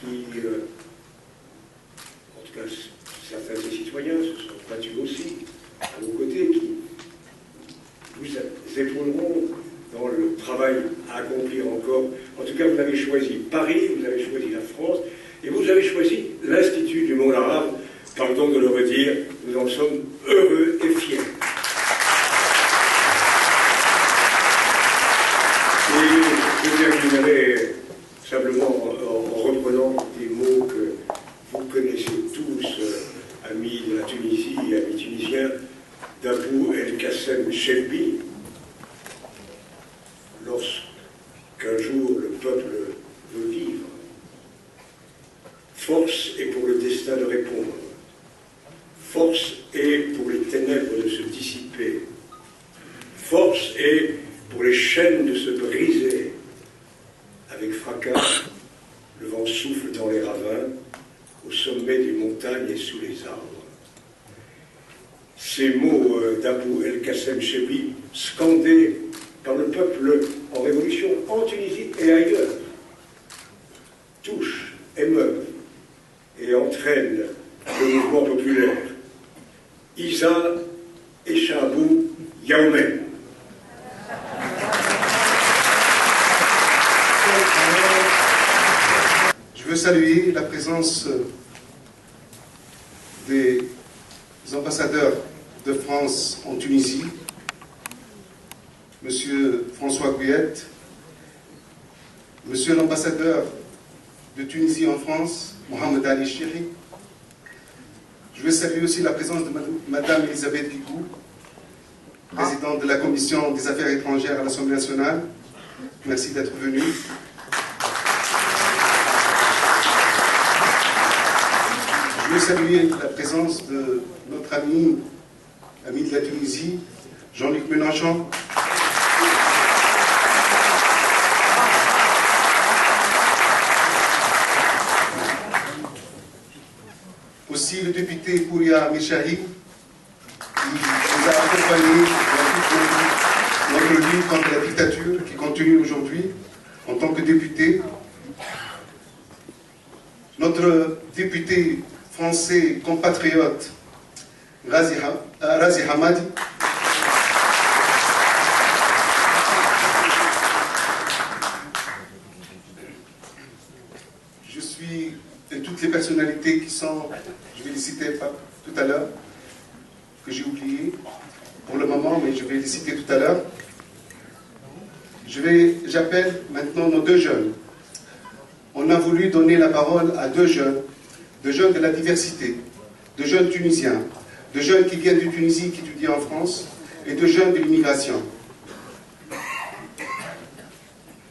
qui, en tout cas certains de ses citoyens, se sont battus aussi à vos côtés, qui vous épauleront dans le travail à accomplir encore. En tout cas, vous avez choisi Paris, vous avez choisi la France, et vous avez choisi l'Institut du monde arabe. Pardon de le redire, nous en sommes heureux et fiers. Et je terminerai simplement en reprenant des mots que vous connaissez tous, amis de la Tunisie, amis tunisiens, d'Abou El-Qassem Chebbi. Lorsqu'un jour le peuple veut vivre, force est pour le destin de répondre. Force est pour les ténèbres de se dissiper. Force est pour les chaînes de se briser. Avec fracas, le vent souffle dans les ravins, au sommet des montagnes et sous les arbres. Ces mots d'Abou El-Qassem Chebbi, scandés par le peuple en révolution en Tunisie et ailleurs, touchent, émeuvent et entraînent le mouvement populaire. Isa et Chabou Yaoumen. Je veux saluer la présence des ambassadeurs de France en Tunisie, Monsieur François Guyette, Monsieur l'ambassadeur de Tunisie en France, Mohamed Ali Chiri. Je veux saluer aussi la présence de Madame Elisabeth Guigou, présidente de la Commission des Affaires étrangères à l'Assemblée nationale. Merci d'être venue. Je veux saluer la présence de notre ami de la Tunisie, Jean-Luc Mélenchon. Aussi le député Pouria Mechahi, qui nous a accompagnés dans notre lutte contre la dictature qui continue aujourd'hui en tant que député. Notre député français compatriote Razi Hamadi. Et toutes les personnalités qui sont, je vais les citer tout à l'heure, que j'ai oublié pour le moment, mais je vais les citer tout à l'heure. J'appelle maintenant nos deux jeunes. On a voulu donner la parole à deux jeunes de la diversité, de jeunes tunisiens, de jeunes qui viennent de Tunisie, qui étudient en France, et de jeunes de l'immigration.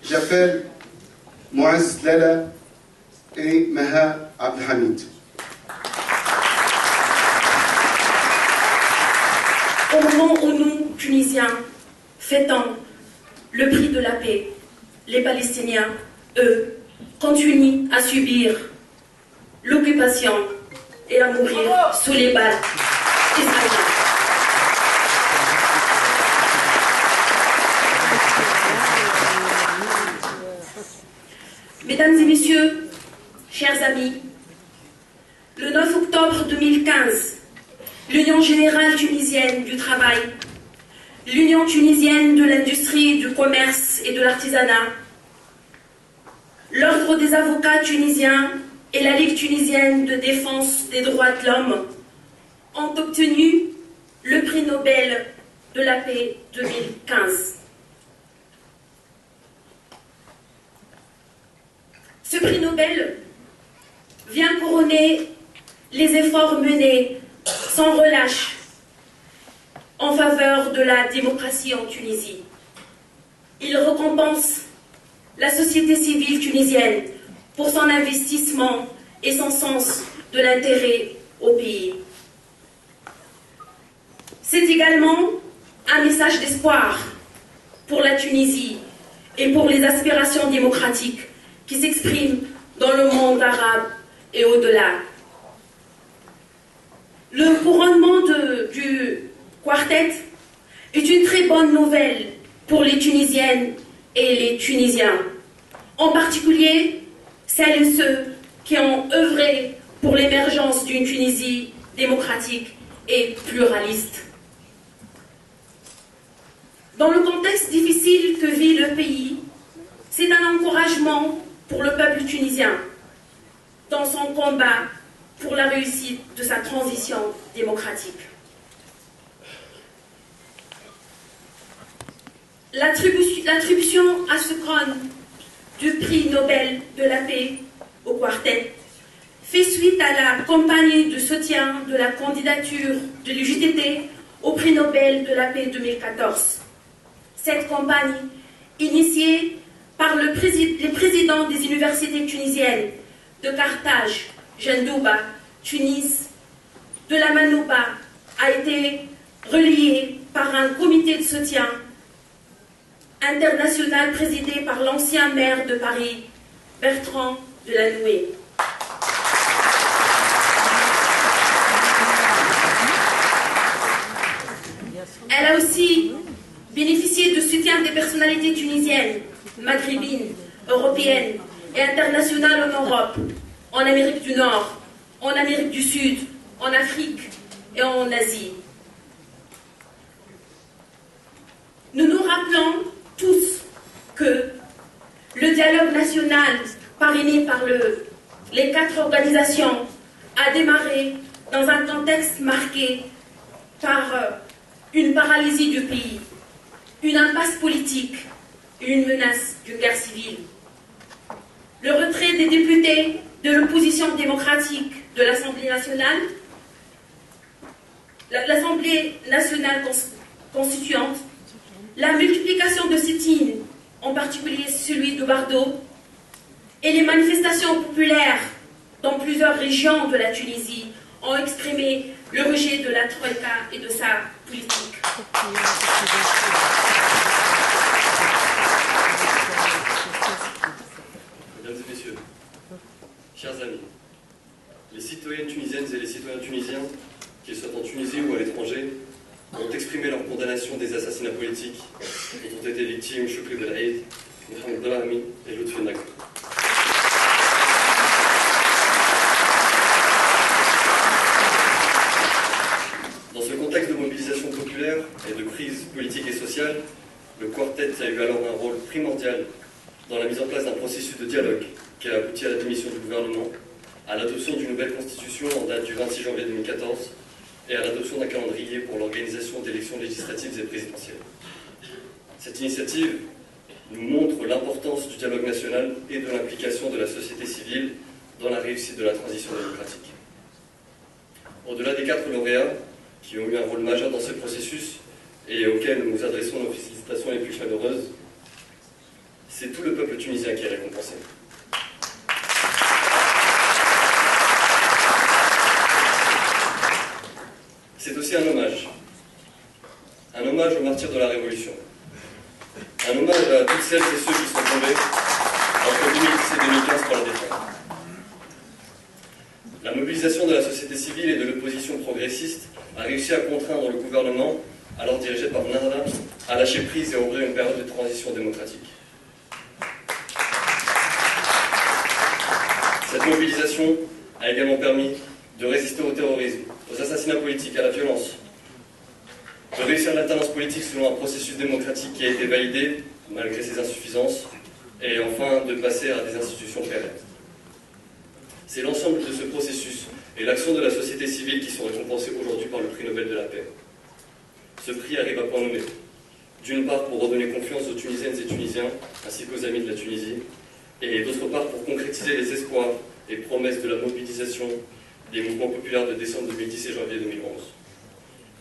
J'appelle Mouaz Lala et Maha Abdelhamid. Au moment où nous, Tunisiens, fêtons le prix de la paix, les Palestiniens, eux, continuent à subir l'occupation et à mourir sous les balles israéliennes. Mesdames et messieurs, chers amis, le 9 octobre 2015, l'Union générale tunisienne du travail, l'Union tunisienne de l'industrie, du commerce et de l'artisanat, l'Ordre des avocats tunisiens et la Ligue tunisienne de défense des droits de l'homme ont obtenu le prix Nobel de la paix 2015. Ce prix Nobel vient couronner les efforts menés sans relâche en faveur de la démocratie en Tunisie. Il récompense la société civile tunisienne pour son investissement et son sens de l'intérêt au pays. C'est également un message d'espoir pour la Tunisie et pour les aspirations démocratiques qui s'expriment dans le monde arabe et au-delà. Le couronnement du quartet est une très bonne nouvelle pour les Tunisiennes et les Tunisiens, en particulier celles et ceux qui ont œuvré pour l'émergence d'une Tunisie démocratique et pluraliste. Dans le contexte difficile que vit le pays, c'est un encouragement pour le peuple tunisien dans son combat pour la réussite de sa transition démocratique. L'attribution à Soukran du prix Nobel de la paix au quartet fait suite à la campagne de soutien de la candidature de l'UJTT au prix Nobel de la paix 2014. Cette campagne, initiée par les présidents des universités tunisiennes de Carthage, Jendouba, Tunis, de la Manouba, a été reliée par un comité de soutien international présidé par l'ancien maire de Paris, Bertrand Delanoë. Elle a aussi bénéficié de soutien des personnalités tunisiennes, maghrébines, européennes et internationales en Europe, en Amérique du Nord, en Amérique du Sud, en Afrique et en Asie. Nous nous rappelons tous que le dialogue national parrainé par les 4 organisations a démarré dans un contexte marqué par une paralysie du pays, une impasse politique et une menace d'une guerre civile. Le retrait des députés de l'opposition démocratique de l'Assemblée nationale, l'Assemblée nationale constituante, la multiplication de sit-ins, en particulier celui de Bardo, et les manifestations populaires dans plusieurs régions de la Tunisie ont exprimé le rejet de la Troïka et de sa politique. Mesdames et messieurs, chers amis, les citoyennes tunisiennes et les citoyens tunisiens, qu'ils soient en Tunisie ou à l'étranger, ont exprimé leur condamnation des assassinats politiques dont ont été victimes Choukri Belaïd, Mohamed Brahmi et Lutfi Nagou. Dans ce contexte de mobilisation populaire et de crise politique et sociale, le quartet a eu alors un rôle primordial dans la mise en place d'un processus de dialogue qui a abouti à la démission du gouvernement, à l'adoption d'une nouvelle constitution en date du 26 janvier 2014 et à l'adoption d'un calendrier pour l'organisation d'élections législatives et présidentielles. Cette initiative nous montre l'importance du dialogue national et de l'implication de la société civile dans la réussite de la transition démocratique. Au-delà des 4 lauréats qui ont eu un rôle majeur dans ce processus et auxquels nous adressons nos félicitations les plus chaleureuses, c'est tout le peuple tunisien qui est récompensé. C'est aussi un hommage aux martyrs de la Révolution, un hommage à toutes celles et ceux qui sont tombés entre 2010 et 2015 pour la défendre. La mobilisation de la société civile et de l'opposition progressiste a réussi à contraindre le gouvernement, alors dirigé par Nada, à lâcher prise et à ouvrir une période de transition démocratique. Cette mobilisation a également permis de résister au terrorisme, aux assassinats politiques, à la violence, de réussir l'alternance politique selon un processus démocratique qui a été validé, malgré ses insuffisances, et enfin de passer à des institutions pérennes. C'est l'ensemble de ce processus et l'action de la société civile qui sont récompensés aujourd'hui par le prix Nobel de la paix. Ce prix arrive à point nommé. D'une part pour redonner confiance aux Tunisiennes et Tunisiens, ainsi qu'aux amis de la Tunisie, et d'autre part pour concrétiser les espoirs et promesses de la mobilisation des mouvements populaires de décembre 2010 et janvier 2011.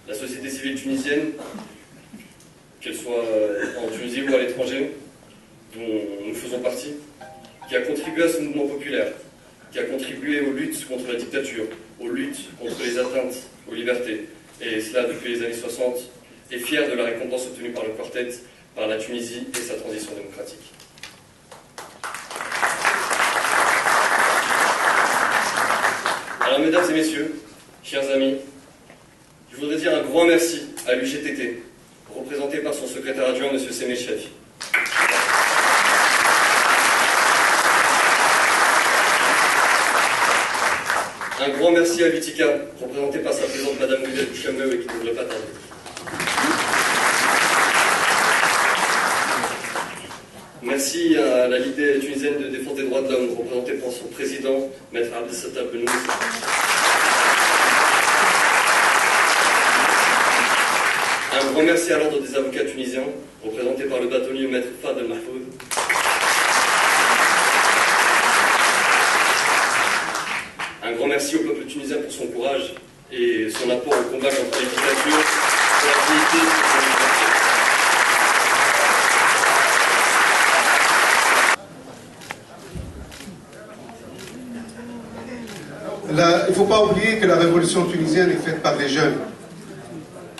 La société civile tunisienne, qu'elle soit en Tunisie ou à l'étranger, dont nous faisons partie, qui a contribué à ce mouvement populaire, qui a contribué aux luttes contre la dictature, aux luttes contre les atteintes aux libertés, et cela depuis les années 60, est fière de la récompense obtenue par le quartet, par la Tunisie et sa transition démocratique. Alors, mesdames et messieurs, chers amis, je voudrais dire un grand merci à l'UGTT, représenté par son secrétaire adjoint, M. Semechev. Un grand merci à l'UTICA, représenté par sa présidente Madame Gudel Bouchameu et qui ne devrait pas tarder. Merci à la Ligue tunisienne de défense des droits de l'homme, représentée par son président, Maître Abdel-Sattar Benouz. Un grand merci à l'Ordre des avocats tunisiens, représenté par le bâtonnier Maître Fadel Mahfoud. Un grand merci au peuple tunisien pour son courage et son apport au combat contre les dictatures, pour la dignité et pour la liberté. Il ne faut pas oublier que la révolution tunisienne est faite par les jeunes.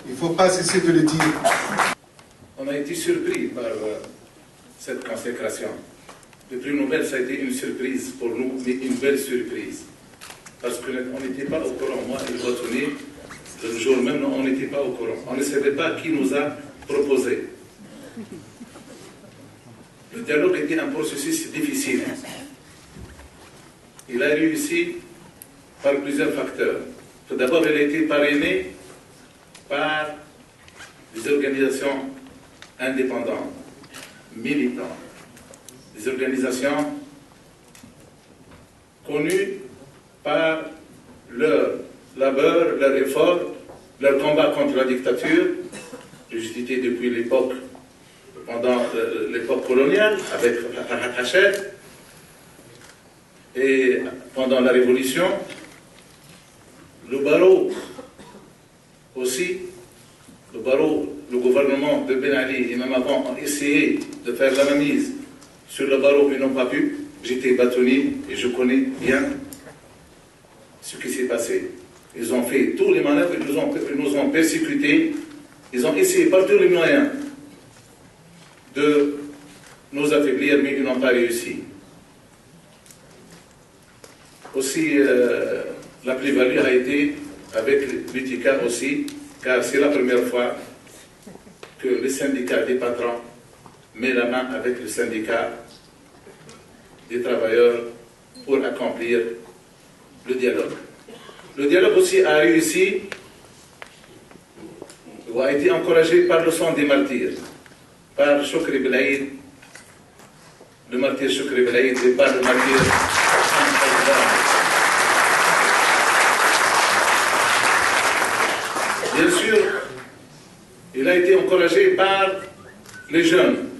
Il ne faut pas cesser de le dire. On a été surpris par cette consécration. Le prix Nobel, ça a été une surprise pour nous, mais une belle surprise. Parce qu'on n'était pas au courant. Moi et le bâtonnier, le jour même, on n'était pas au courant. On ne savait pas qui nous a proposé. Le dialogue était un processus difficile. Il a réussi par plusieurs facteurs. Tout d'abord, il a été parrainé par des organisations indépendantes, militantes, des organisations connues par leur labeur, leur effort, leur combat contre la dictature, justifié depuis l'époque, pendant l'époque coloniale, avec Farhat Hachet, et pendant la Révolution. Le barreau aussi, le gouvernement de Ben Ali et même avant ont essayé de faire la mainmise sur le barreau, ils n'ont pas pu. J'étais bâtonnier et je connais bien ce qui s'est passé. Ils ont fait tous les manœuvres, ils nous ont persécutés, ils ont essayé par tous les moyens de nous affaiblir, mais ils n'ont pas réussi. Aussi, la plus-value a été avec l'UTICA aussi, car c'est la première fois que le syndicat des patrons met la main avec le syndicat des travailleurs pour accomplir le dialogue. Le dialogue aussi a réussi, ou a été encouragé par le sang des martyrs, par Choukri Belaïd, le martyr Choukri Belaïd et par le martyr. Bien sûr, il a été encouragé par les jeunes.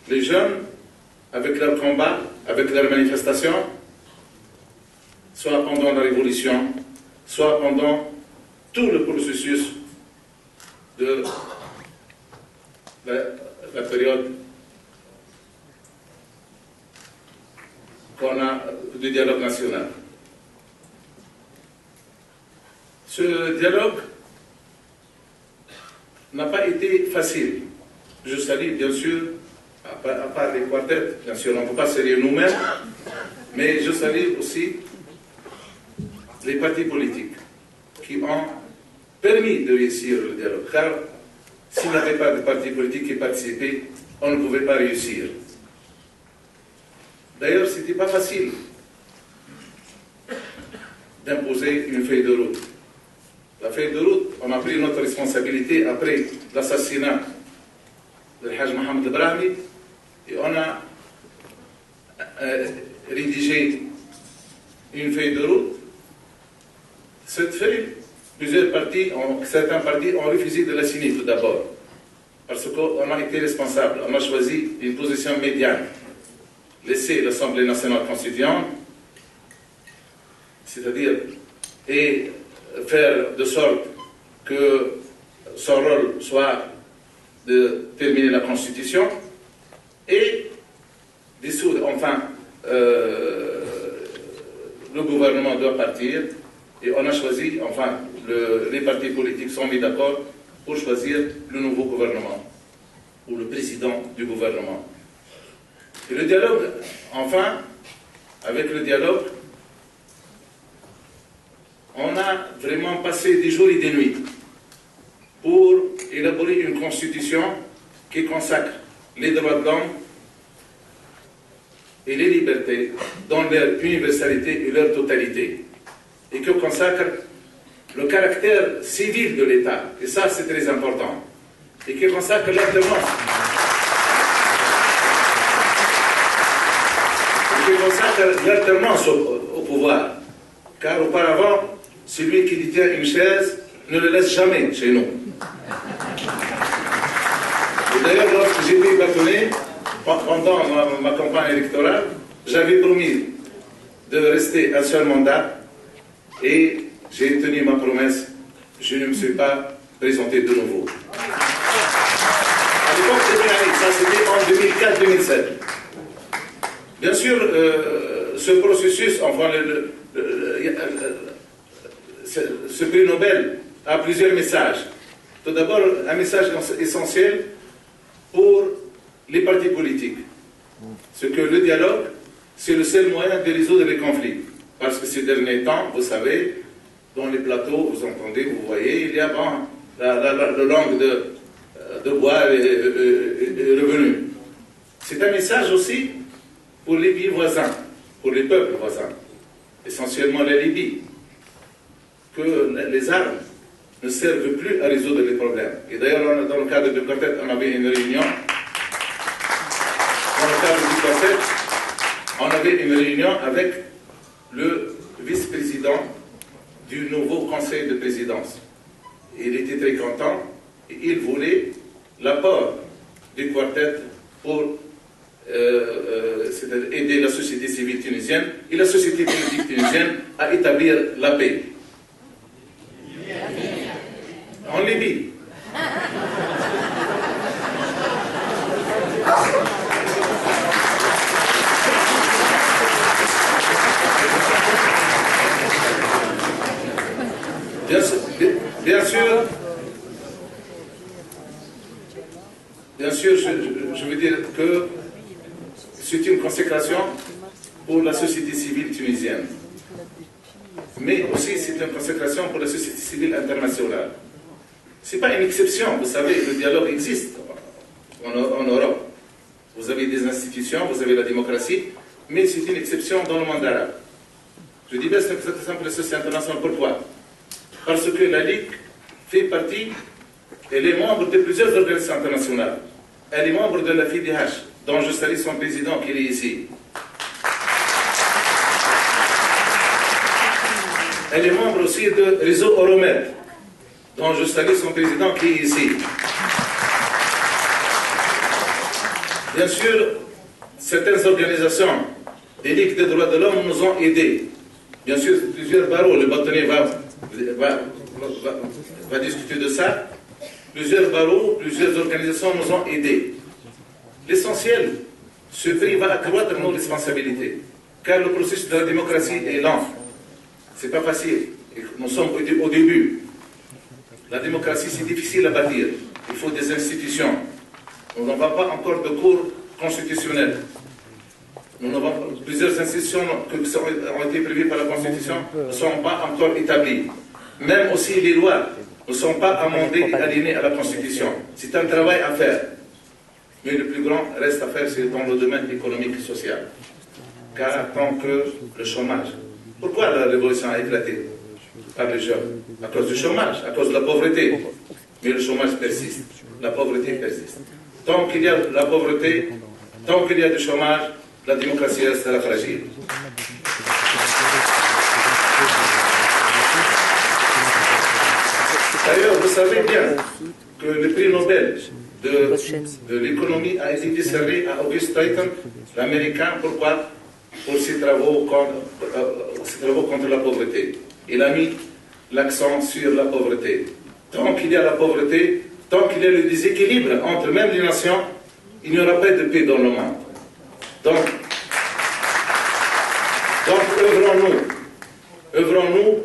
Les jeunes, avec leur combat, avec leurs manifestations, soit pendant la Révolution, soit pendant tout le processus de la période qu'on a du dialogue national. Ce dialogue n'a pas été facile. Je salue bien sûr, à part les quartettes, bien sûr on ne peut pas saluer nous-mêmes, mais je salue aussi les partis politiques qui ont permis de réussir le dialogue. Car s'il n'y avait pas de partis politiques qui participaient, on ne pouvait pas réussir. D'ailleurs, ce n'était pas facile d'imposer une feuille de route. La feuille de route, on a pris notre responsabilité après l'assassinat de Haj Mohamed Brahmi et on a rédigé une feuille de route. Cette feuille, certains partis ont refusé de la signer tout d'abord parce qu'on a été responsable. On a choisi une position médiane. Laisser l'Assemblée nationale constituante, c'est-à-dire et faire de sorte que son rôle soit de terminer la Constitution et dissoudre, enfin, le gouvernement doit partir et on a choisi, enfin, les partis politiques sont mis d'accord pour choisir le nouveau gouvernement ou le président du gouvernement. Et le dialogue, enfin, avec le dialogue, on a vraiment passé des jours et des nuits pour élaborer une constitution qui consacre les droits de l'homme et les libertés dans leur universalité et leur totalité. et qui consacre le caractère civil de l'État, et ça c'est très important, et qui consacre l'alternance. Qui consacre l'alternance au pouvoir. Car auparavant, celui qui détient une chaise ne le laisse jamais chez nous. Et d'ailleurs, lorsque j'ai été bâtonné, pendant ma campagne électorale, j'avais promis de rester un seul mandat et j'ai tenu ma promesse. Je ne me suis pas présenté de nouveau. À l'époque de Ben Ali, ça c'était en 2004-2007. Bien sûr, ce processus, enfin, ce prix Nobel a plusieurs messages. Tout d'abord, un message essentiel pour les partis politiques. C'est que le dialogue, c'est le seul moyen de résoudre les conflits. Parce que ces derniers temps, vous savez, dans les plateaux, vous entendez, vous voyez, il y a la langue de bois est revenue. C'est un message aussi pour les pays voisins, pour les peuples voisins, essentiellement la Libye, que les armes ne servent plus à résoudre les problèmes. Et d'ailleurs, dans le cadre du quartet, on avait une réunion. Dans le cadre du quartet, on avait une réunion avec le vice-président du nouveau conseil de présidence. Il était très content et il voulait l'apport du quartet pour aider la société civile tunisienne et la société politique tunisienne à établir la paix. En Libye. Bien sûr, je veux dire que c'est une consécration pour la société civile tunisienne. Mais aussi c'est une consécration pour la société civile internationale. Ce n'est pas une exception, vous savez, le dialogue existe en Europe. Vous avez des institutions, vous avez la démocratie, mais c'est une exception dans le monde arabe. Je dis bien c'est une exception pour la société internationale. Pourquoi? Parce que la Ligue fait partie, elle est membre de plusieurs organisations internationales. Elle est membre de la FIDH, dont je salue son président qui est ici. Elle est membre aussi de réseau Euromed, dont je salue son président qui est ici. Bien sûr, certaines organisations des ligues des droits de l'homme nous ont aidés. Bien sûr, plusieurs barreaux, le bâtonnier va discuter de ça. Plusieurs barreaux, plusieurs organisations nous ont aidés. L'essentiel, ce prix va accroître nos responsabilités, car le processus de la démocratie est lent. C'est pas facile. Nous sommes au début. La démocratie, c'est difficile à bâtir. Il faut des institutions. Nous n'avons pas encore de cours constitutionnels. Nous avons plusieurs institutions qui ont été prévues par la Constitution ne sont pas encore établies. Même aussi les lois ne sont pas amendées et alignées à la Constitution. C'est un travail à faire. Mais le plus grand reste à faire, c'est dans le domaine économique et social. Car tant que le chômage. Pourquoi la révolution a éclaté par les jeunes? À cause du chômage, à cause de la pauvreté. Mais le chômage persiste. La pauvreté persiste. Tant qu'il y a la pauvreté, tant qu'il y a du chômage, la démocratie restera fragile. D'ailleurs, vous savez bien que le prix Nobel de l'économie a été décerné à August Struyten, l'Américain. Pourquoi? Pour ses travaux contre la pauvreté. Il a mis l'accent sur la pauvreté. Tant qu'il y a la pauvreté, tant qu'il y a le déséquilibre entre même les nations, il n'y aura pas de paix dans le monde. Donc œuvrons-nous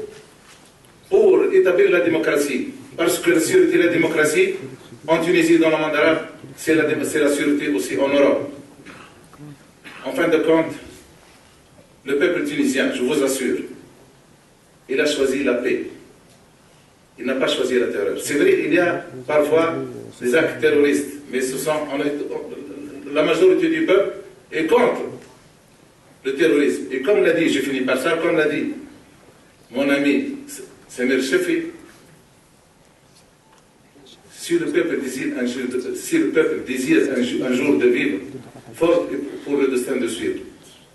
pour établir la démocratie. Parce que la sûreté et la démocratie, en Tunisie, dans le monde arabe, c'est la sûreté aussi en Europe. En fin de compte, le peuple tunisien, je vous assure, il a choisi la paix. Il n'a pas choisi la terreur. C'est vrai, il y a parfois des actes terroristes, mais la majorité du peuple est contre le terrorisme. Et comme l'a dit, je finis par ça, comme l'a dit mon ami Samir Chefi, si le peuple désire un jour de vivre fort pour le destin de suivre.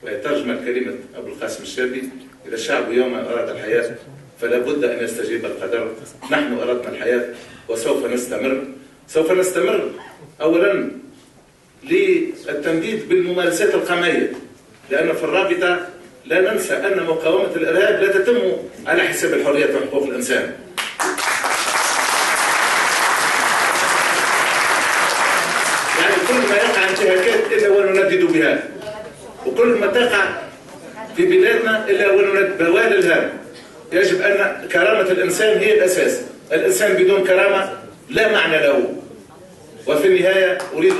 ويترجم كلمة أبو القاسم الشابي: إذا الشعب يوما أراد الحياة فلا بد أن يستجيب القدر. نحن أردنا الحياة وسوف نستمر. سوف نستمر أولا للتمديد بالممارسات القمعية، لأن في الرابطة لا ننسى أن مقاومة الإرهاب لا تتم على حساب الحريات وحقوق الإنسان. يعني كل ما يقع انتهاكات إلا ونندد بها، وكل ما تقع في بلادنا إلا ونندد بوال الهام. يجب أن كرامة الإنسان هي الأساس. الإنسان بدون كرامة لا معنى له. وفي النهاية أريد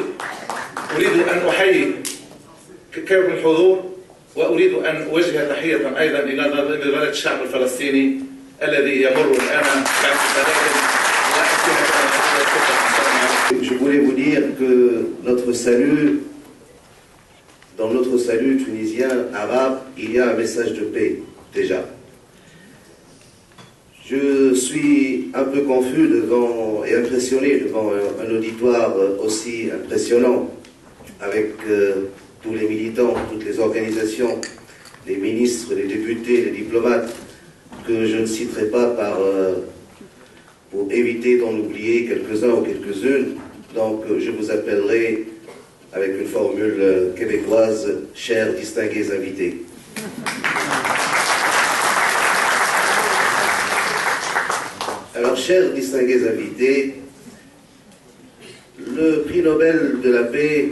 أن أحيي كرم الحضور، وأريد أن أوجه تحية أيضا إلى غاية الشعب الفلسطيني الذي يمر الآن بعد Je voulais vous dire que notre salut, dans notre salut tunisien, arabe, il y a un message de paix, déjà. Je suis un peu confus devant et impressionné devant un auditoire aussi impressionnant, avec tous les militants, toutes les organisations, les ministres, les députés, les diplomates, que je ne citerai pas pour éviter d'en oublier quelques-uns ou quelques-unes. Donc je vous appellerai avec une formule québécoise: chers distingués invités. Alors, chers distingués invités, le prix Nobel de la paix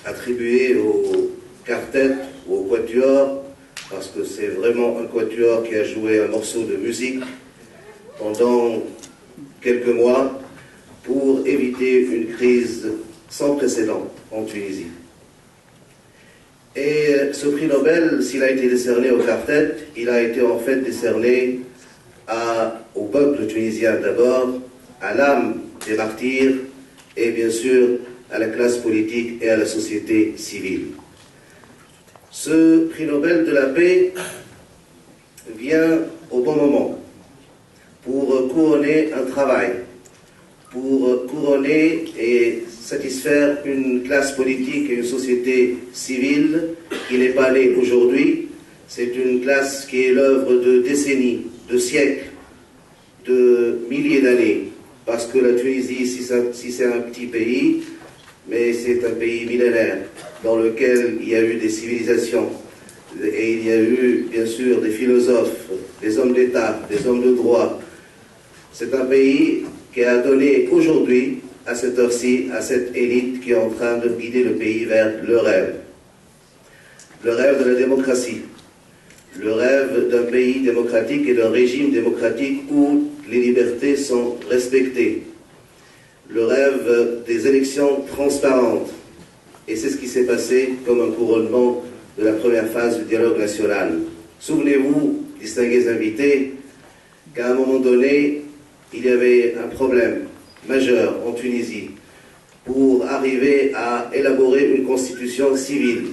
attribué au quartet ou au quatuor, parce que c'est vraiment un quatuor qui a joué un morceau de musique pendant quelques mois pour éviter une crise sans précédent en Tunisie. Et ce prix Nobel, s'il a été décerné au quartet, il a été en fait décerné au peuple tunisien d'abord, à l'âme des martyrs et bien sûr à la classe politique et à la société civile. Ce prix Nobel de la paix vient au bon moment pour couronner un travail, pour couronner et satisfaire une classe politique et une société civile qui n'est pas née aujourd'hui. C'est une classe qui est l'œuvre de décennies, de siècles, de milliers d'années, parce que la Tunisie, si c'est un petit pays, mais c'est un pays millénaire dans lequel il y a eu des civilisations et il y a eu bien sûr des philosophes, des hommes d'État, des hommes de droit. C'est un pays qui a donné aujourd'hui, à cette heure-ci, à cette élite qui est en train de guider le pays vers le rêve de la démocratie, le rêve d'un pays démocratique et d'un régime démocratique où les libertés sont respectées, le rêve des élections transparentes. Et c'est ce qui s'est passé comme un couronnement de la première phase du dialogue national. Souvenez-vous, distingués invités, qu'à un moment donné, il y avait un problème majeur en Tunisie pour arriver à élaborer une constitution civile,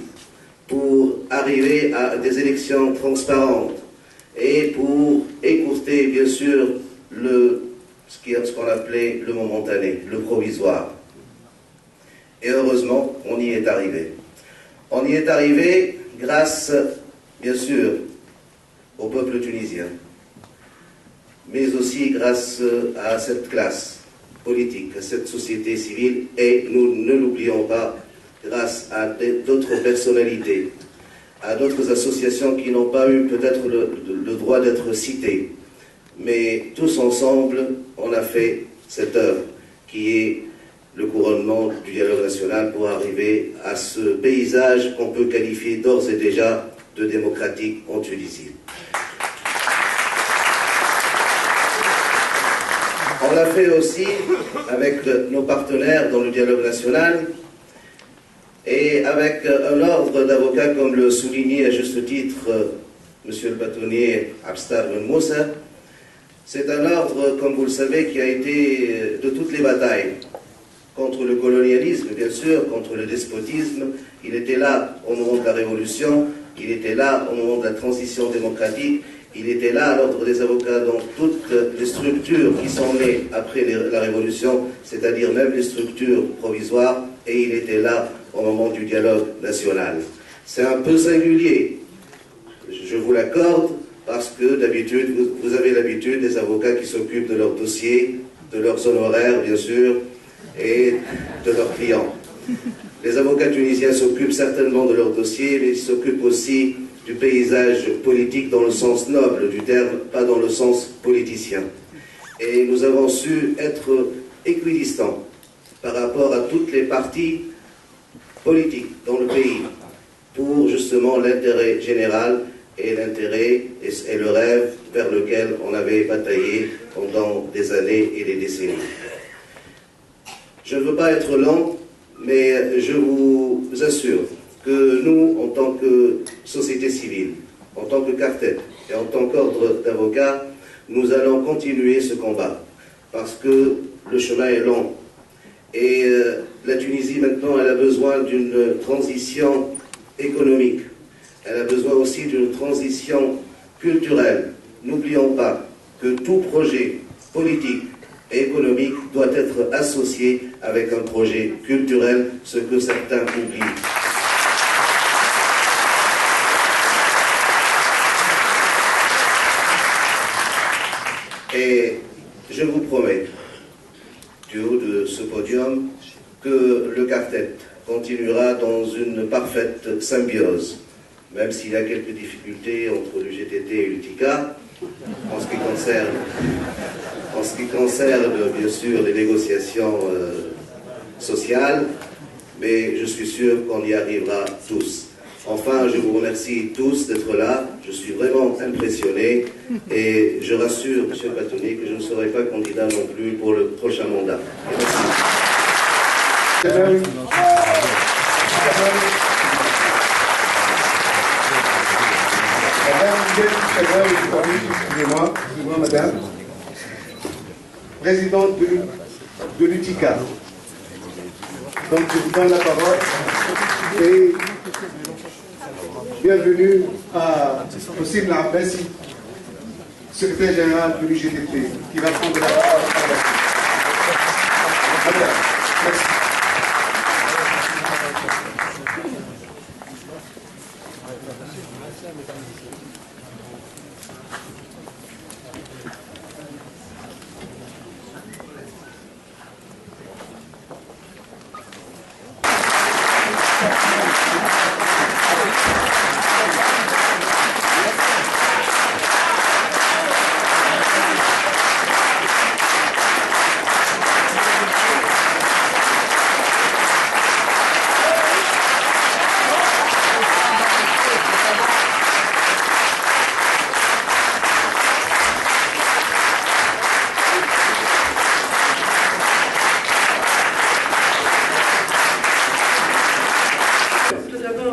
pour arriver à des élections transparentes et pour écourter bien sûr ce qu'on appelait le momentané, le provisoire. Et heureusement, on y est arrivé. On y est arrivé grâce, bien sûr, au peuple tunisien, mais aussi grâce à cette classe politique, à cette société civile, et nous ne l'oublions pas, grâce à d'autres personnalités, à d'autres associations qui n'ont pas eu peut-être le droit d'être citées. Mais tous ensemble, on a fait cette œuvre qui est le couronnement du dialogue national pour arriver à ce paysage qu'on peut qualifier d'ores et déjà de démocratique en Tunisie. On l'a fait aussi avec nos partenaires dans le dialogue national et avec un ordre d'avocats, comme le soulignait à juste titre monsieur le bâtonnier Abstar Ben Moussa. C'est un ordre, comme vous le savez, qui a été de toutes les batailles contre le colonialisme, bien sûr, contre le despotisme. Il était là au moment de la Révolution il était là au moment de la transition démocratique, il était là à l'ordre des avocats dans toutes les structures qui sont nées après la Révolution, c'est-à-dire même les structures provisoires, et il était là au moment du dialogue national. C'est un peu singulier, je vous l'accorde, parce que d'habitude, vous avez l'habitude des avocats qui s'occupent de leurs dossiers, de leurs honoraires bien sûr, et de leurs clients. Les avocats tunisiens s'occupent certainement de leurs dossiers, mais ils s'occupent aussi du paysage politique dans le sens noble du terme, pas dans le sens politicien. Et nous avons su être équidistants par rapport à toutes les parties politiques dans le pays, pour justement l'intérêt général et l'intérêt et le rêve vers lequel on avait bataillé pendant des années et des décennies. Je ne veux pas être lent, mais je vous assure que nous, en tant que société civile, en tant que quartet et en tant qu'ordre d'avocats, nous allons continuer ce combat, parce que le chemin est long. Et la Tunisie, maintenant, elle a besoin d'une transition économique. Elle a besoin aussi d'une transition culturelle. N'oublions pas que tout projet politique et économique doit être associé avec un projet culturel, ce que certains oublient. Et je vous promets, du haut de ce podium, que le quartet continuera dans une parfaite symbiose, même s'il y a quelques difficultés entre l'UGTT et l'UTICA, en ce qui concerne bien sûr les négociations sociales, mais je suis sûr qu'on y arrivera tous. Enfin, je vous remercie tous d'être là. Je suis vraiment impressionné et je rassure M. Batouni que je ne serai pas candidat non plus pour le prochain mandat. Merci. Excusez-moi, madame, présidente de l'UTICA. Donc je vous donne la parole et bienvenue à Hossein Abbassi, secrétaire général de l'UGTT, qui va prendre la parole.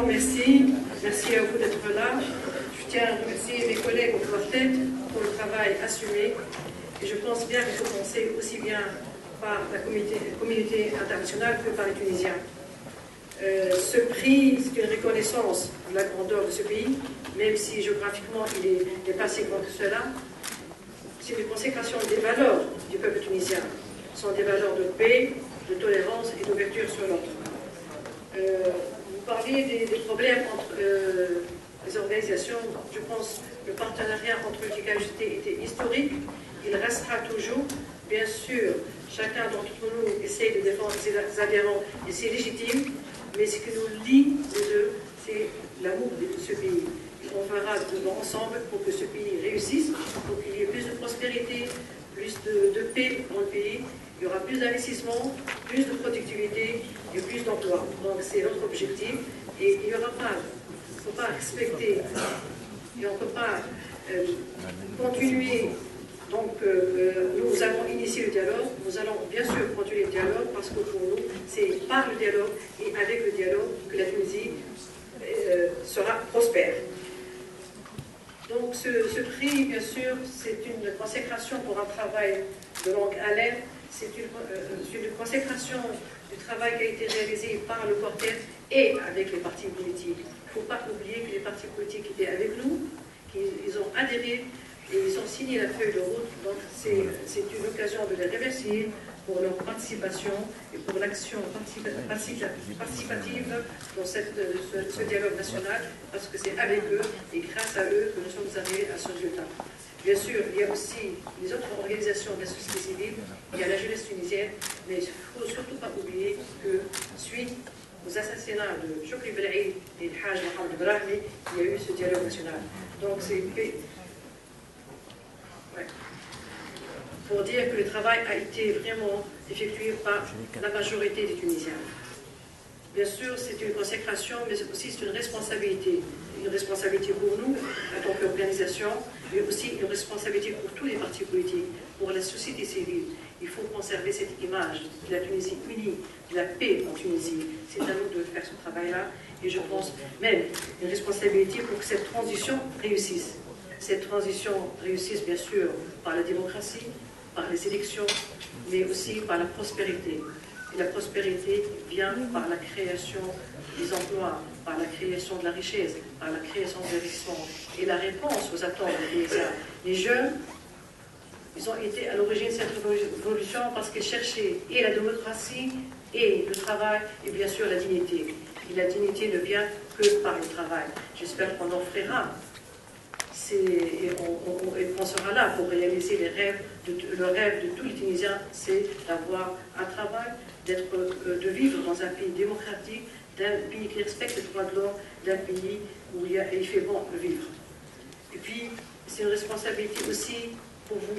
Merci. Merci à vous d'être là. Je tiens à remercier mes collègues au quartet pour le travail assumé. Et je pense bien qu'il faut penser aussi bien par la communauté internationale que par les Tunisiens. Ce prix, c'est une reconnaissance de la grandeur de ce pays, même si géographiquement il n'est pas si grand que cela. C'est une consécration des valeurs du peuple tunisien. Ce sont des valeurs de paix, de tolérance et d'ouverture sur l'autre. Vous parliez des problèmes entre les organisations. Je pense que le partenariat entre l'UTICA et l'UGT était historique. Il restera toujours. Bien sûr, chacun d'entre nous essaye de défendre ses adhérents et c'est légitime. Mais ce qui nous lie les deux, c'est l'amour de ce pays. On fera ensemble pour que ce pays réussisse, pour qu'il y ait plus de prospérité, plus de paix dans le pays. Il y aura plus d'investissement, plus de productivité et plus d'emplois. Donc c'est notre objectif. Et il n'y aura pas, il ne faut pas respecter, et on ne peut pas continuer. Donc nous avons initié le dialogue, nous allons bien sûr continuer le dialogue parce que pour nous, c'est par le dialogue et avec le dialogue que la Tunisie sera prospère. Donc ce prix, bien sûr, c'est une consécration pour un travail de longue haleine. C'est une consécration du travail qui a été réalisé par le quartet et avec les partis politiques ne faut pas oublier que les partis politiques étaient avec nous, qu'ils ont adhéré et ils ont signé la feuille de route. Donc c'est une occasion de les remercier pour leur participation et pour l'action participative dans ce dialogue national, parce que c'est avec eux et grâce à eux que nous sommes arrivés à ce résultat. Bien sûr, il y a aussi les autres organisations de la société civile, il y a la jeunesse tunisienne, mais il ne faut surtout pas oublier que suite aux assassinats de Choukri Belaïd et de Haj Mohamed Brahmi, il y a eu ce dialogue national. Donc c'est pour dire que le travail a été vraiment effectué par la majorité des Tunisiens. Bien sûr, c'est une consécration, mais aussi c'est une responsabilité. Une responsabilité pour nous, en tant qu'organisation, mais aussi une responsabilité pour tous les partis politiques, pour la société civile. Il faut conserver cette image de la Tunisie unie, de la paix en Tunisie. C'est à nous de faire ce travail-là. Et je pense même une responsabilité pour que cette transition réussisse. Cette transition réussisse, bien sûr, par la démocratie, par les élections, mais aussi par la prospérité. Et la prospérité vient par la création des emplois, par la création de la richesse, par la création des investissements et la réponse aux attentes des Tunisiens. Les jeunes, ils ont été à l'origine de cette révolution parce qu'ils cherchaient et la démocratie, et le travail, et bien sûr la dignité. Et la dignité ne vient que par le travail. J'espère qu'on en fera. Et on sera là pour réaliser les rêves. Le rêve de tous les Tunisiens, c'est d'avoir un travail, de vivre dans un pays démocratique, d'un pays qui respecte les droits de l'homme, d'un pays où il fait bon de vivre. Et puis, c'est une responsabilité aussi pour vous,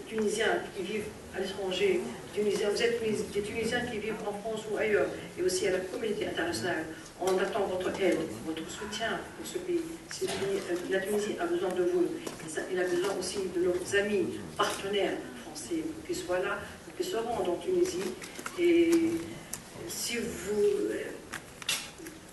Tunisiens qui vivent à l'étranger, vous êtes des Tunisiens qui vivent en France ou ailleurs, et aussi à la communauté internationale. On attend votre aide, votre soutien pour ce pays. La Tunisie a besoin de vous. Il a besoin aussi de nos amis, partenaires français, qui soient là, qui se rendent en Tunisie. Et si vous...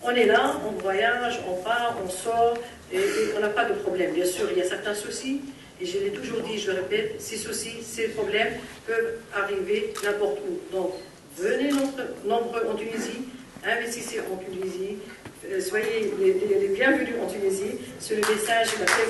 On est là, on voyage, on part, on sort, et on n'a pas de problème. Bien sûr, il y a certains soucis, et je l'ai toujours dit, je le répète, ces soucis, ces problèmes peuvent arriver n'importe où. Donc, venez nombreux en Tunisie, investissez en Tunisie, soyez les bienvenus en Tunisie. C'est le message de la paix.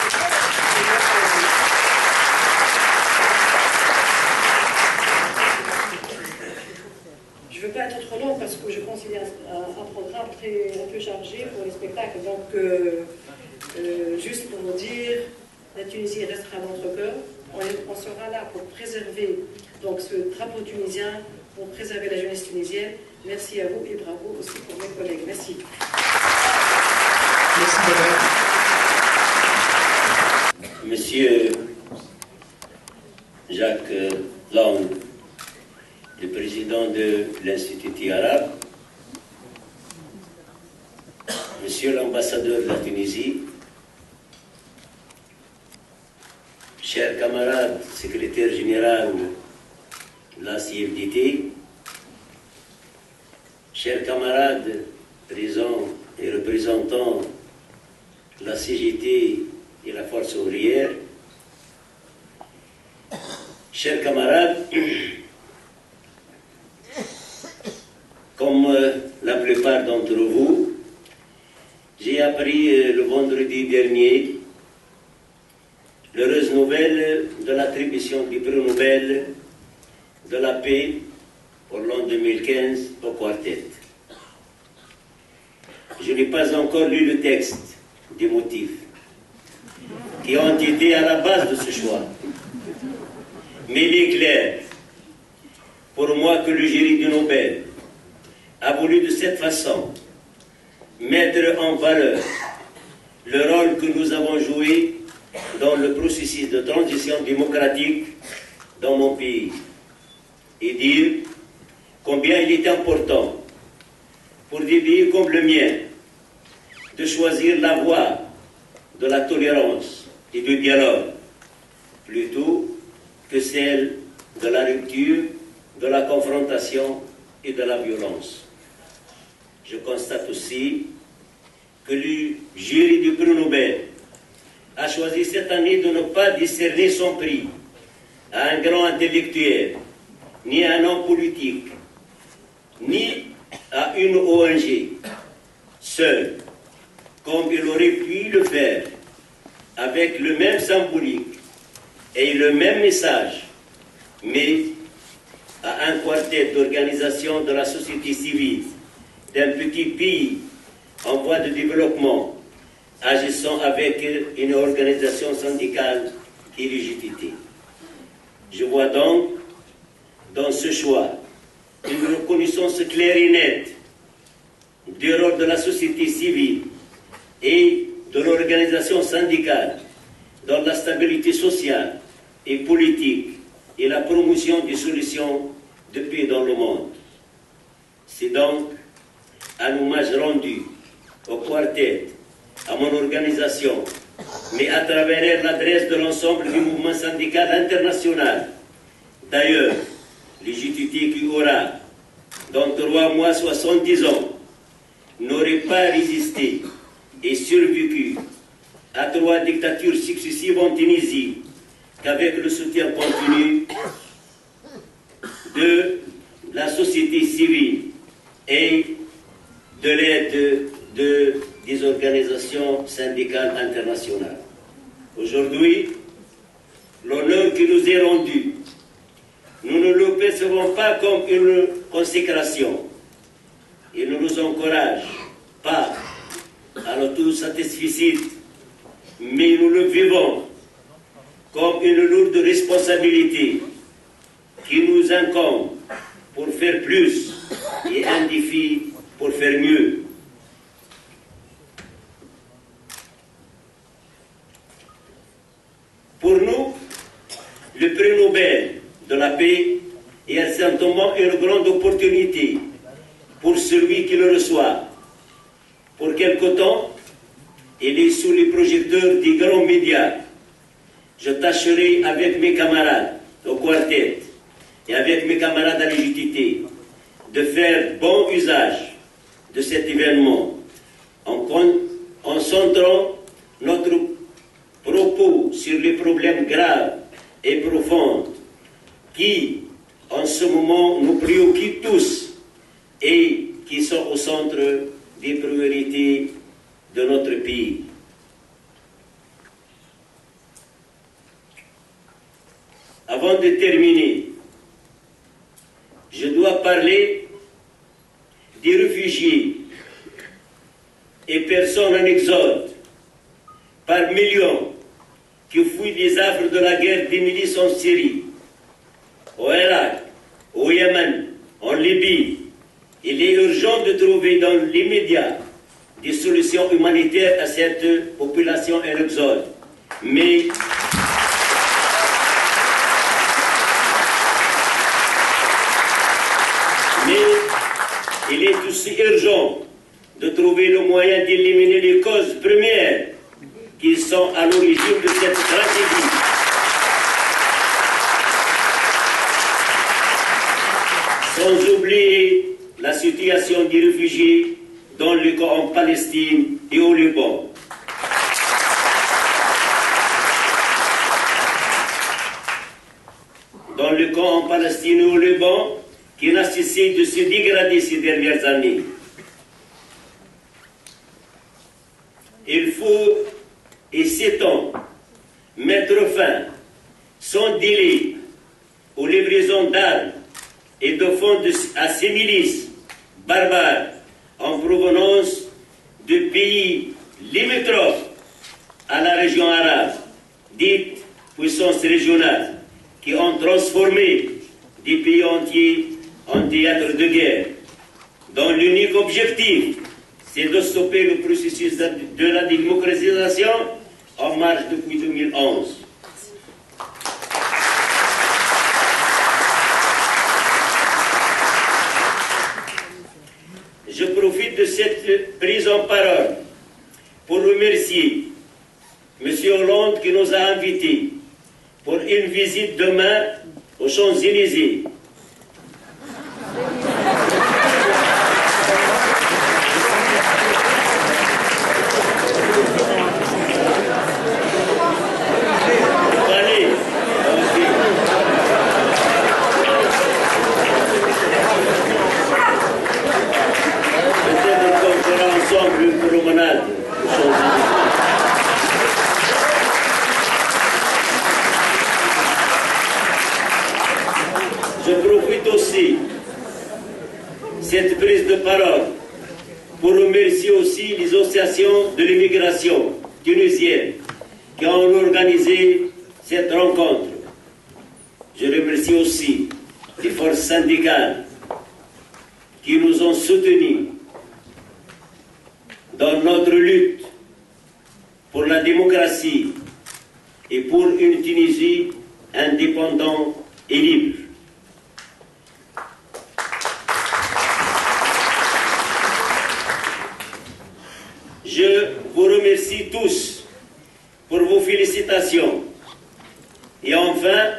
Je ne veux pas être trop long parce que je considère un programme un peu chargé pour les spectacles. Donc, juste pour vous dire, la Tunisie restera dans notre cœur. On sera là pour préserver donc, ce drapeau tunisien, pour préserver la jeunesse tunisienne. Merci à vous et bravo aussi pour mes collègues. Merci. Merci, madame. Monsieur Jacques Lang, le président de l'Institut arabe, Monsieur l'ambassadeur de la Tunisie, chers camarades, secrétaire général de la CFDT, chers camarades, présents et représentants de la CGT et la Force ouvrière, chers camarades, comme la plupart d'entre vous, j'ai appris le vendredi dernier l'heureuse nouvelle de l'attribution du prix Nobel de la paix pour l'an 2015 au quartet. Je n'ai pas encore lu le texte des motifs qui ont été à la base de ce choix. Mais il est clair pour moi que le jury du Nobel a voulu de cette façon mettre en valeur le rôle que nous avons joué dans le processus de transition démocratique dans mon pays et dire combien il est important pour des pays comme le mien de choisir la voie de la tolérance et du dialogue plutôt que celle de la rupture, de la confrontation et de la violence. Je constate aussi que le jury du prix Nobel a choisi cette année de ne pas décerner son prix à un grand intellectuel, ni à un homme politique, ni à une ONG, seul, comme il aurait pu le faire, avec le même symbolique et le même message, mais à un quartet d'organisations de la société civile d'un petit pays en voie de développement, agissant avec une organisation syndicale illégitimée. Je vois donc dans ce choix une reconnaissance claire et nette du rôle de la société civile et de l'organisation syndicale dans la stabilité sociale et politique et la promotion des solutions de paix dans le monde. C'est donc un hommage rendu au quartet, à mon organisation, mais à travers elle l'adresse de l'ensemble du mouvement syndical international. D'ailleurs, l'UJTT qui aura, dans 3 mois, 70 ans, n'aurait pas résisté et survécu à 3 dictatures successives en Tunisie qu'avec le soutien continu de la société civile et de l'aide des organisations syndicales internationales. Aujourd'hui, l'honneur qui nous est rendu, nous ne le percevons pas comme une consécration. Il ne nous encourage pas à l'autosatisfaction, mais nous le vivons comme une lourde responsabilité qui nous incombe pour faire plus et un défi pour faire mieux. Pour nous, le prix Nobel de la paix est certainement une grande opportunité pour celui qui le reçoit. Pour quelque temps, il est sous les projecteurs des grands médias. Je tâcherai avec mes camarades au quartet et avec mes camarades à l'UJTT de faire bon usage de cet événement en centrant notre propos sur les problèmes graves et profonds qui, en ce moment, nous préoccupent tous et qui sont au centre des priorités de notre pays. Avant de terminer, je dois parler des réfugiés et personnes en exode par millions qui fuient les affres de la guerre des milices en Syrie, au Irak, au Yémen, en Libye. Il est urgent de trouver dans l'immédiat des solutions humanitaires à cette population en exode. Mais il est aussi urgent de trouver le moyen d'éliminer les causes premières qui sont à l'origine de cette tragédie. Sans oublier la situation des réfugiés dans le camp en Palestine et au Liban. Dans le camp en Palestine et au Liban, qui n'a cessé de se dégrader ces dernières années. Il faut, et c'est temps, mettre fin, sans délai, aux livraisons d'armes et de fonds à ces milices barbares en provenance de pays limitrophes à la région arabe, dite puissance régionale, qui ont transformé des pays entiers en théâtre de guerre, dont l'unique objectif, c'est de stopper le processus de la démocratisation en marche depuis 2011. Je profite de cette prise en parole pour remercier M. Hollande qui nous a invités pour une visite demain aux Champs-Élysées. Peut-être qu'on fera ensemble une promenade. cette prise de parole pour remercier aussi les associations de l'immigration tunisienne qui ont organisé cette rencontre. Je remercie aussi les forces syndicales qui nous ont soutenus dans notre lutte pour la démocratie et pour une Tunisie indépendante et libre. Je vous remercie tous pour vos félicitations et enfin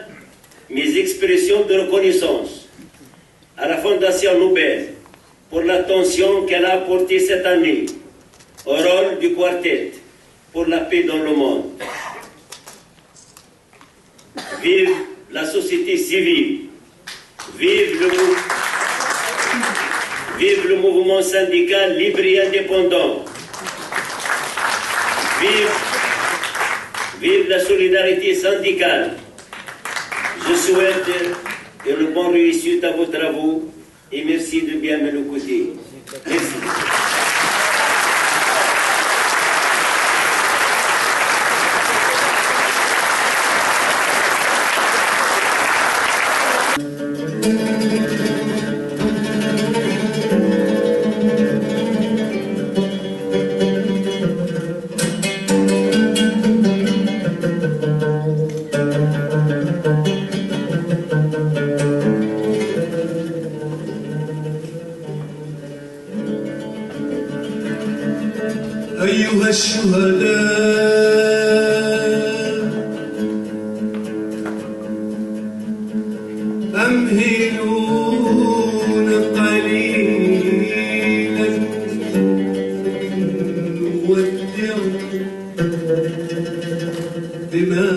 mes expressions de reconnaissance à la Fondation Nobel pour l'attention qu'elle a apportée cette année au rôle du quartet pour la paix dans le monde. Vive la société civile, vive le mouvement syndical libre et indépendant, vive la solidarité syndicale. Je souhaite une bonne réussite à vos travaux et merci de bien m'écouter. Merci. أيها الشهداء أمهلون قليلا نودع بما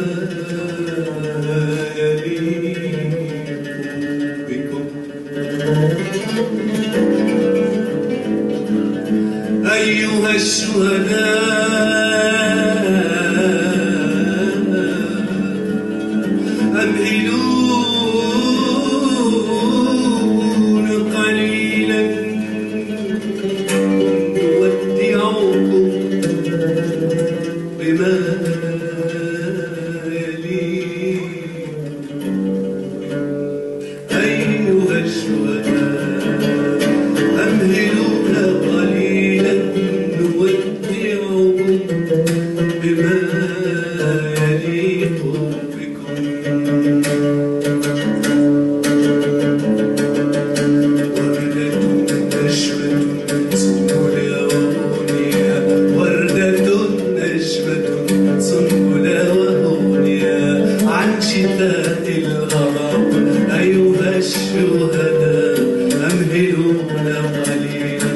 يليق بكم أيها الشهداء أمهلون قليلا نودعكم بما يليق أيها الشهداء أمهلون قليلا نودعكم بما يليق بكم وردة نشبة سنبلة وهونية وردة نشبة سنبلة وهونية عن شتاء الغرام أيها الشهداء أمهلون قليلا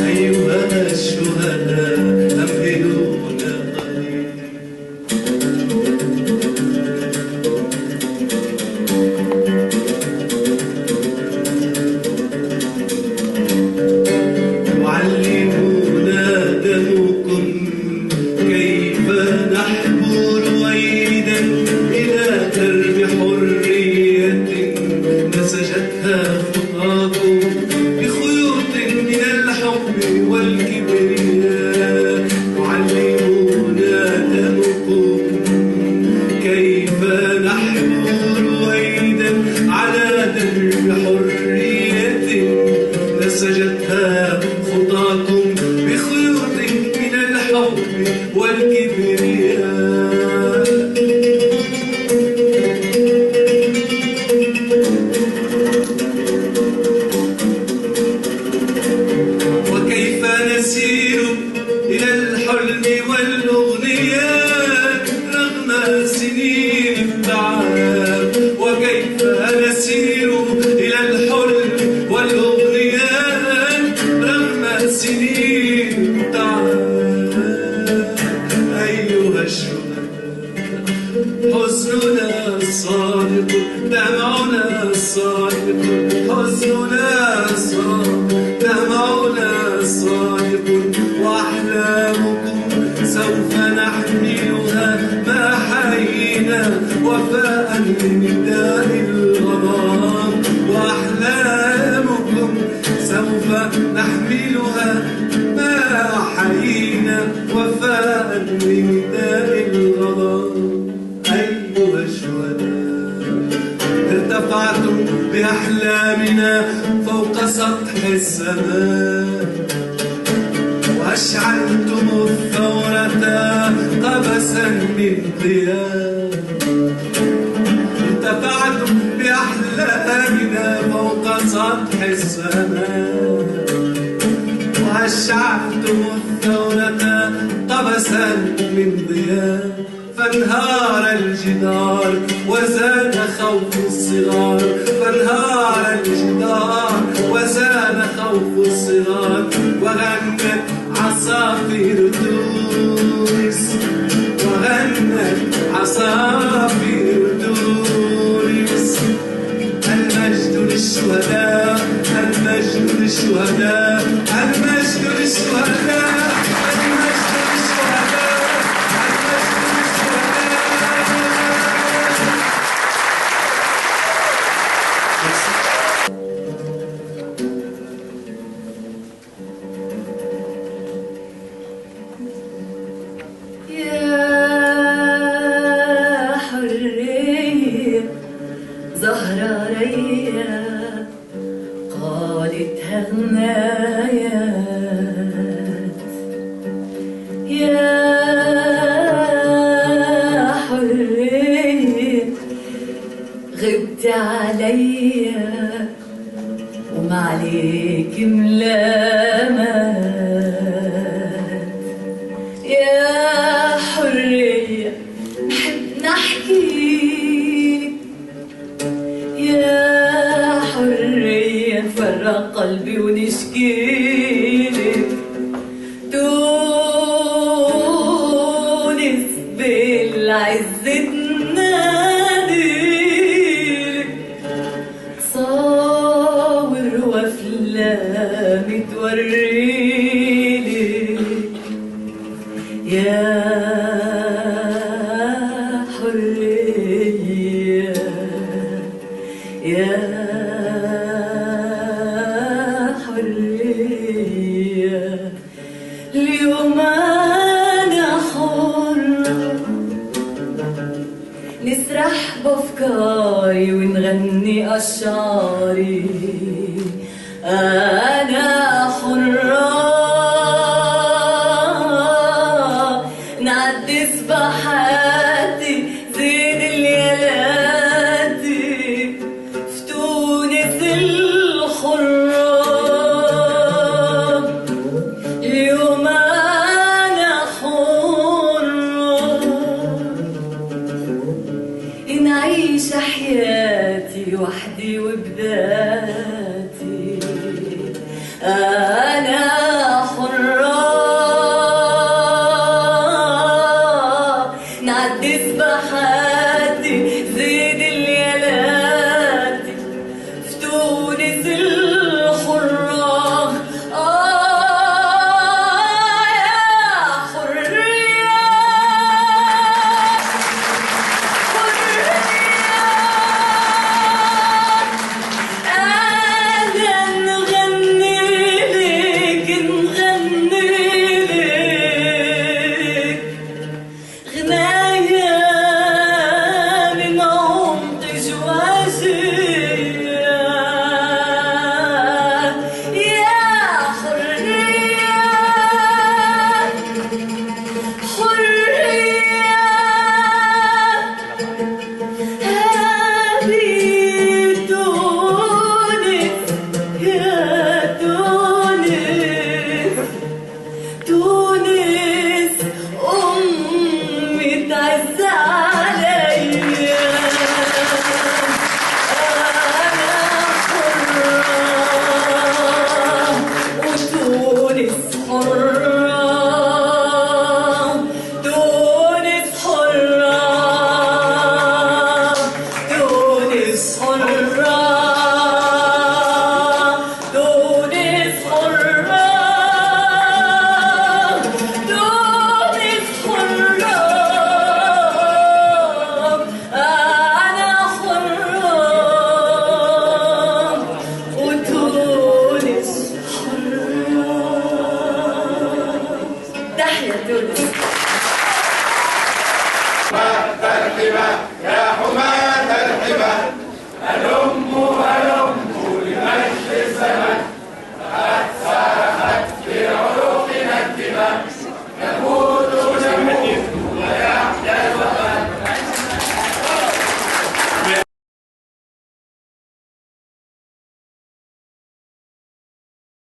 أيها الشهداء أمهلون قليلا يعلمنا دمكم كيف نحبو رويدا إلى درب حرية نسجتها خطاكم بخيوط من الحب والكبرياء يعلمنا دمكم كيف نحبو رويدا على درب حرية نسجتها خطاكم بخيوط من الحب والكبرياء وكيف نسير إلى الحلم والأغنيات رغم سنين التعب وكيف نسير إلى الحلم والأغنيات رغم سنين التعب أيها الشهداء حزننا الصادق دمعنا الصادق حزننا الصادق دمعنا الصادق وأحلامكم سوف نحملها ما حيينا وفاء لنداء الغرام وأحلامكم سوف نحملها ما أحيينا وفاء لنداء الغضب. أيها الشهداء ارتفعتم بأحلامنا فوق سطح السماء، وأشعلتم الثورة قبسا من ضياء. ارتفعتم بأحلامنا فوق سطح السماء، وأشعلتم الثورة قبسا من ضياء. فانهار الجدار وزاد خوف الصغار، فانهار الجدار وزاد خوف الصغار. وغنت عصافير تونس، وغنت عصافير تونس. المجد للشهداء، المجد للشهداء، المجد للشهداء، المجد للشهداء. قالتها غنايات يا حرية، غبت عليا وما عليك ملامات. يا حرية نحب نحكيلك، يا حرية نفرق قلبي ونشكيلك. تونس بالعز تناديلك، صور وافلام توريلك. يا حرية يا حرية، اليوم أنا حرة نسرح بأفكاري ونغني أشعاري. أنا حرة نعدي سباحاتي زين الليالاتي في تونس الحرة. اليوم أنا حرة نعيش حياتي وحدي وبذاتي.